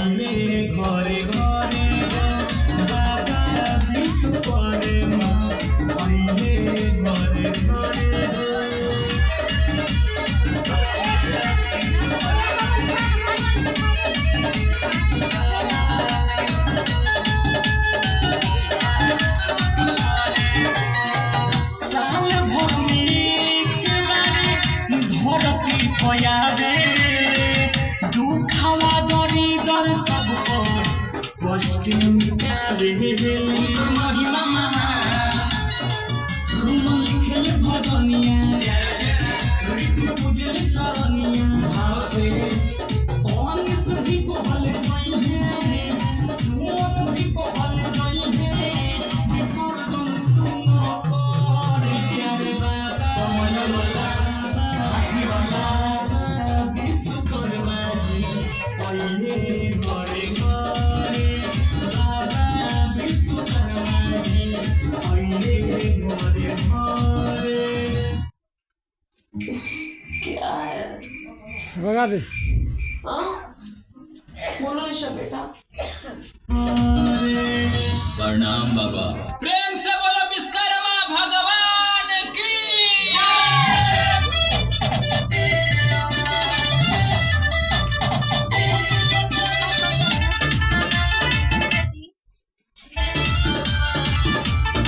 আইলে ঘরে ঘরে বাবা বিশ্বকর্মা আইলে ঘরে ঘরে साल भूमि के बारे धरती पयावे दुखवा दरिदर सब पर कष्ट मिटावे महिमा महान रूमन लिखे भजनिया ऋतु पूजे चरनिया भाव से पानी सभी को भले जाई है सुमत भी को भले जाई है विसर्जन सुनो करे अरे बाबा कमल वाला हाथी वाला विश्वकर्मा जी आइले घरे घरे बाबा विश्वकर्मा जी आइले घरे घरे क्या है भगा दे हाँ बोलो ईशा बेटा प्रणाम बाबा।